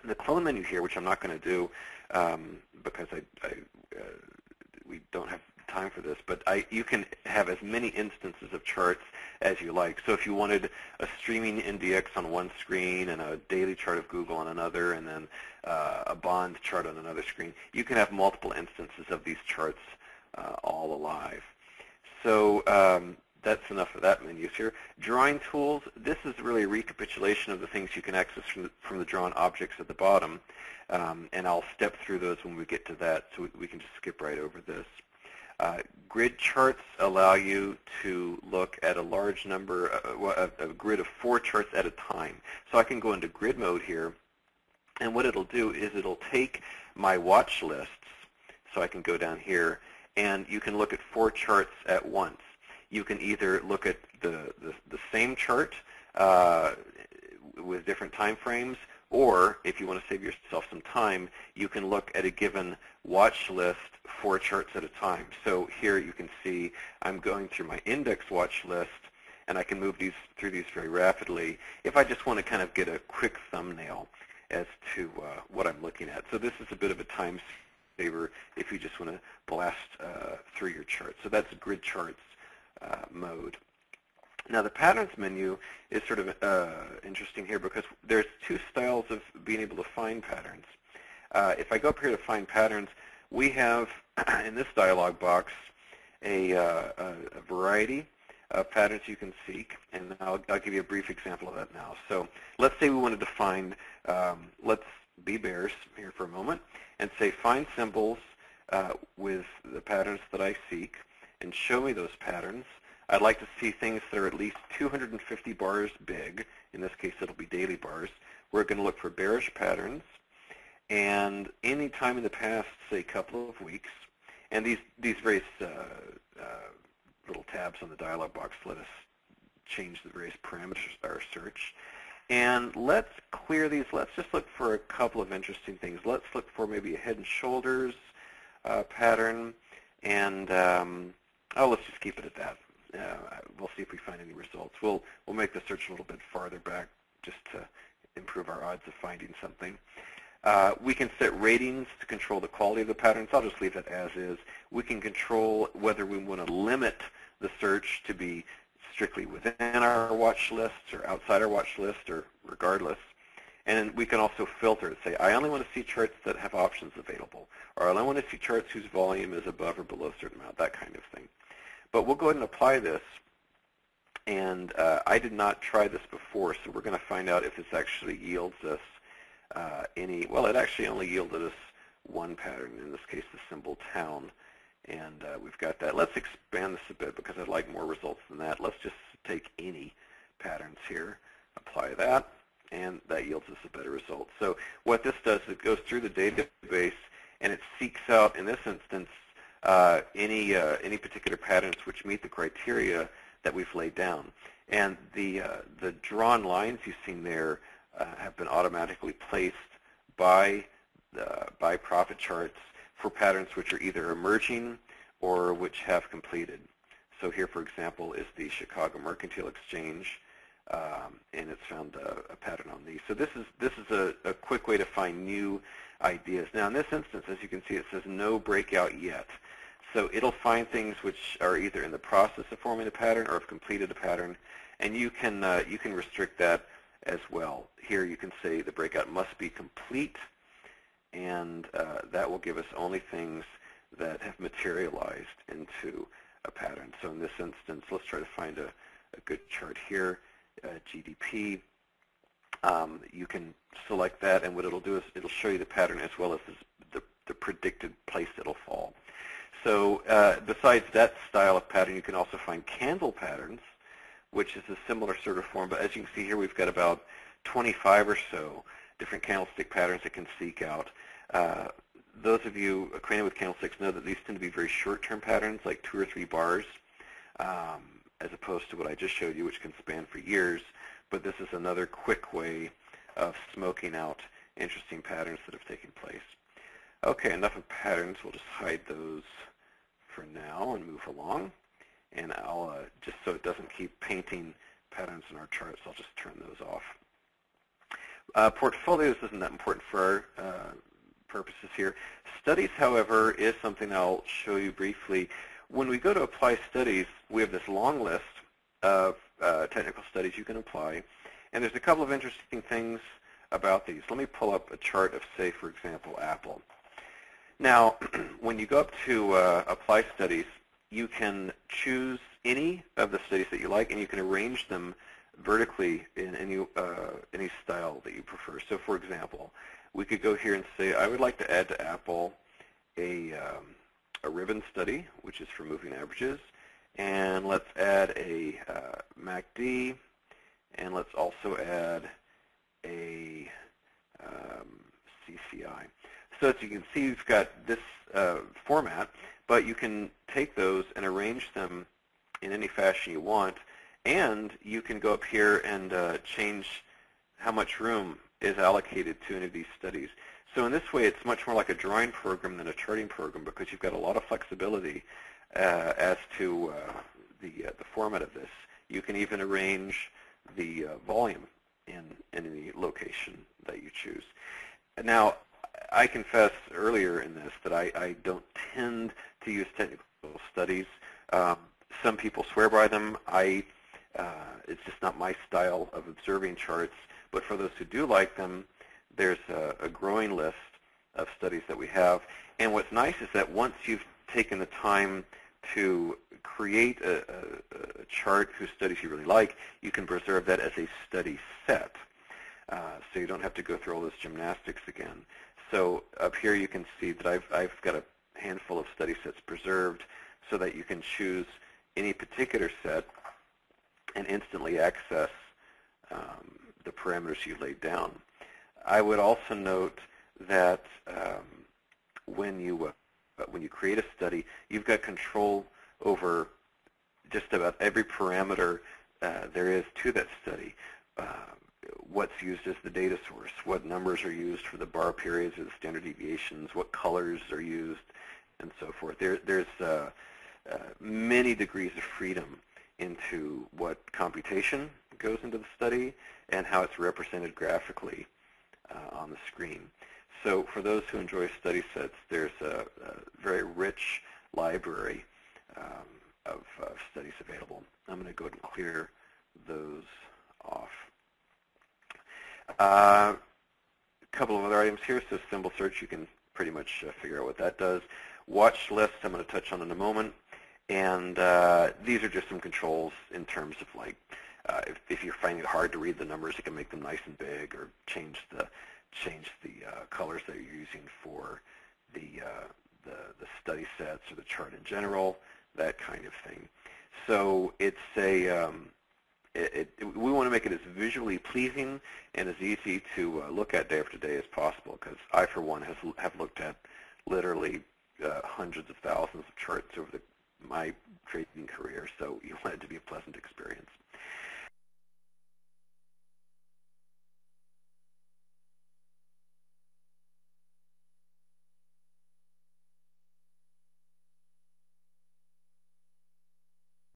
The clone menu here, which I'm not going to do because we don't have time for this, but you can have as many instances of charts as you like. So if you wanted a streaming NDX on one screen and a daily chart of Google on another, and then a bond chart on another screen, you can have multiple instances of these charts all alive. So that's enough of that menus here. Drawing tools, this is really a recapitulation of the things you can access from the drawn objects at the bottom. And I'll step through those when we get to that, so we can just skip right over this. Grid charts allow you to look at a large number, a grid of 4 charts at a time. So I can go into grid mode here, and what it'll do is it'll take my watch lists, so I can go down here, and you can look at 4 charts at once. You can either look at the same chart with different time frames, or if you want to save yourself some time, you can look at a given watch list 4 charts at a time. So here you can see I'm going through my index watch list, and I can move through these very rapidly if I just want to kind of get a quick thumbnail as to what I'm looking at. So this is a bit of a time saver if you just want to blast through your charts. So that's grid charts mode. Now the patterns menu is sort of interesting here because there's 2 styles of being able to find patterns. If I go up here to find patterns, we have in this dialog box a variety of patterns you can seek, and I'll give you a brief example of that now. So let's say we wanted to find, let's be bears here for a moment, and say find symbols with the patterns that I seek, and show me those patterns. I'd like to see things that are at least 250 bars big. In this case, it'll be daily bars. We're going to look for bearish patterns, and any time in the past, say a couple of weeks, and these various little tabs on the dialog box let us change the various parameters of our search. And let's clear these. Let's just look for a couple of interesting things. Let's look for maybe a head and shoulders pattern, and let's just keep it at that. We'll see if we find any results. We'll make the search a little bit farther back just to improve our odds of finding something. We can set ratings to control the quality of the patterns. I'll just leave it as is. We can control whether we want to limit the search to be strictly within our watch lists or outside our watch list, or regardless. And we can also filter it. Say, I only want to see charts that have options available, or I only want to see charts whose volume is above or below a certain amount, that kind of thing. But we'll go ahead and apply this. And I did not try this before, so we're going to find out if this actually yields us well, it actually only yielded us one pattern, in this case the symbol town, and we've got that. Let's expand this a bit because I'd like more results than that. Let's just take any patterns here, apply that, and that yields us a better result. So what this does is it goes through the database and it seeks out, in this instance, any particular patterns which meet the criteria that we've laid down. And the drawn lines you've seen there have been automatically placed by profit charts for patterns which are either emerging or which have completed. So here, for example, is the Chicago Mercantile Exchange, and it's found a pattern on these. So this is a quick way to find new ideas. Now, in this instance, as you can see, it says no breakout yet. So it'll find things which are either in the process of forming a pattern or have completed a pattern, and you can restrict that as well. Here you can say the breakout must be complete, and that will give us only things that have materialized into a pattern. So in this instance, let's try to find a good chart here, GDP. You can select that, and what it'll do is it'll show you the pattern as well as the predicted place it'll fall. So besides that style of pattern, you can also find candle patterns, which is a similar sort of form. But as you can see here, we've got about 25 or so different candlestick patterns that can seek out. Those of you acquainted with candlesticks know that these tend to be very short-term patterns, like 2 or 3 bars, as opposed to what I just showed you, which can span for years. But this is another quick way of smoking out interesting patterns that have taken place. Okay, enough of patterns. We'll just hide those for now and move along. And I'll, just so it doesn't keep painting patterns in our charts, I'll just turn those off. Portfolios isn't that important for our purposes here. Studies, however, is something I'll show you briefly. When we go to apply studies, we have this long list of technical studies you can apply, and there's a couple of interesting things about these. Let me pull up a chart of, say, for example, Apple. Now, when you go up to apply studies, you can choose any of the studies that you like, and you can arrange them vertically in any style that you prefer. So, for example, we could go here and say, I would like to add to Apple a ribbon study, which is for moving averages, and let's add a MACD, and let's also add a CCI. So as you can see, you've got this format, but you can take those and arrange them in any fashion you want, and you can go up here and change how much room is allocated to any of these studies. So in this way, it's much more like a drawing program than a charting program, because you've got a lot of flexibility as to the format of this. You can even arrange the volume in any location that you choose. And now, I confessed earlier in this that I don't tend to use technical studies. Some people swear by them. It's just not my style of observing charts. But for those who do like them, there's a growing list of studies that we have. And what's nice is that once you've taken the time to create a chart whose studies you really like, you can preserve that as a study set. So you don't have to go through all this gymnastics again. So up here you can see that I've got a handful of study sets preserved so that you can choose any particular set and instantly access the parameters you laid down. I would also note that when you create a study, you've got control over just about every parameter there is to that study. What's used as the data source, what numbers are used for the bar periods or the standard deviations, what colors are used, and so forth. There's many degrees of freedom into what computation goes into the study and how it's represented graphically on the screen. So for those who enjoy study sets, there's a very rich library of studies available. I'm going to go ahead and clear those off. A couple of other items here. So symbol search, you can pretty much figure out what that does. Watch lists, I'm going to touch on in a moment. And these are just some controls in terms of, like, if you're finding it hard to read the numbers, you can make them nice and big, or change the colors that you're using for the study sets or the chart in general, that kind of thing. So it's a we want to make it as visually pleasing and as easy to look at day after day as possible, because I, for one, have looked at literally hundreds of thousands of charts over my trading career, so you want it to be a pleasant experience.